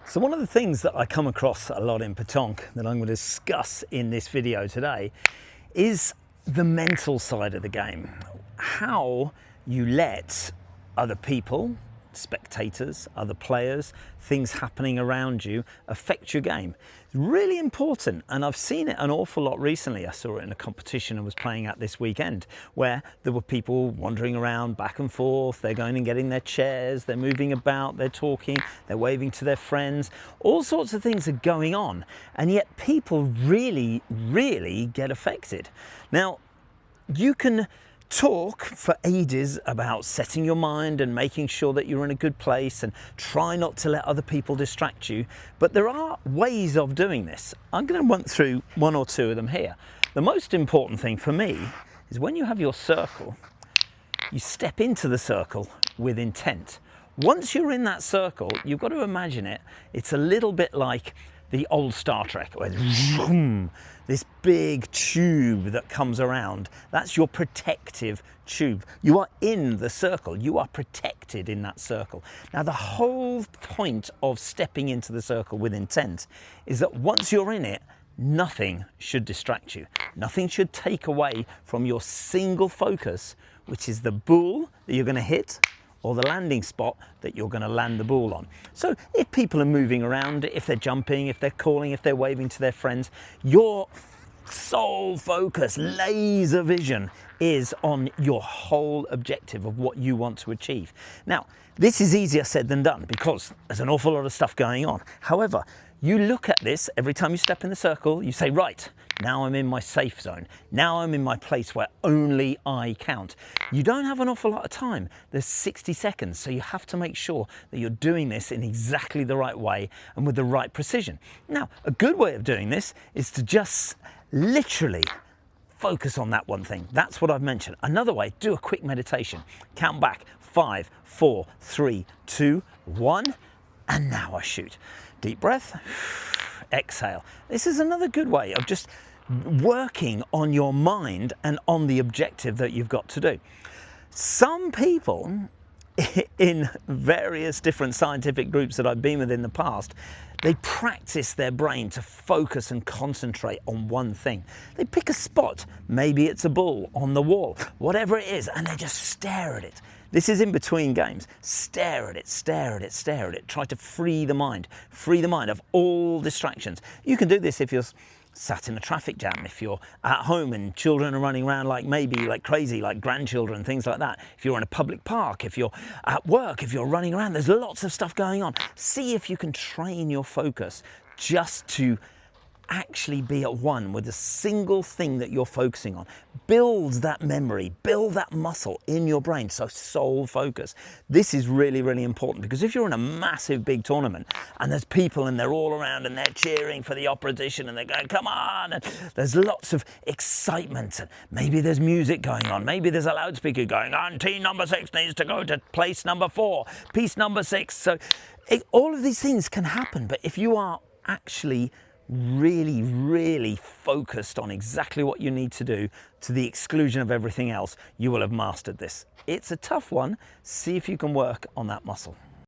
So one of the things that I come across a lot in Petanque that I'm going to discuss in this video today is the mental side of the game. How you let other people, spectators, other players, things happening around you affect your game. It's really important, and I've seen it an awful lot recently. I saw it in a competition I was playing at this weekend where there were people wandering around back and forth. They're going and getting their chairs, they're moving about, they're talking, they're waving to their friends. All sorts of things are going on, and yet people really get affected. Now, you can talk for ages about setting your mind and making sure that you're in a good place and try not to let other people distract you, but there are ways of doing this. I'm going to run through one or two of them here. The most important thing for me is when you have your circle, you step into the circle with intent. Once you're in that circle, you've got to imagine it. It's a little bit like the old Star Trek, where this big tube that comes around, that's your protective tube. You are in the circle, you are protected in that circle. Now, the whole point of stepping into the circle with intent is that once you're in it, nothing should distract you. Nothing should take away from your single focus, which is the ball that you're going to hit or the landing spot that you're going to land the ball on. So if people are moving around, if they're jumping, if they're calling, if they're waving to their friends, your sole focus, laser vision is on your whole objective of what you want to achieve. Now, this is easier said than done because there's an awful lot of stuff going on. However, you look at this every time you step in the circle, you say, right, now I'm in my safe zone. Now I'm in my place where only I count. You don't have an awful lot of time. There's 60 seconds, so you have to make sure that you're doing this in exactly the right way and with the right precision. Now, a good way of doing this is to just literally focus on that one thing. That's what I've mentioned. Another way, do a quick meditation. Count back, 5, 4, 3, 2, 1, and now I shoot. Deep breath, exhale. This is another good way of just working on your mind and on the objective that you've got to do. Some people in various different scientific groups that I've been with in the past, they practice their brain to focus and concentrate on one thing. They pick a spot, maybe it's a ball on the wall, whatever it is, and they just stare at it. This is in between games. Stare at it, stare at it, stare at it. Try to free the mind of all distractions. You can do this if you're sat in a traffic jam, if you're at home and children are running around like crazy, like grandchildren, things like that. If you're in a public park, if you're at work, if you're running around, there's lots of stuff going on. See if you can train your focus just to actually be at one with a single thing that you're focusing on. Build that memory, build that muscle in your brain. So sole focus. This is really important, because if you're in a massive big tournament and there's people and they're all around and they're cheering for the opposition and they're going, come on, and there's lots of excitement and maybe there's music going on, maybe there's a loudspeaker going on, team number 6 needs to go to place number 4, piece number 6. So all of these things can happen, but if you are actually really focused on exactly what you need to do to the exclusion of everything else, you will have mastered this. It's a tough one. See if you can work on that muscle.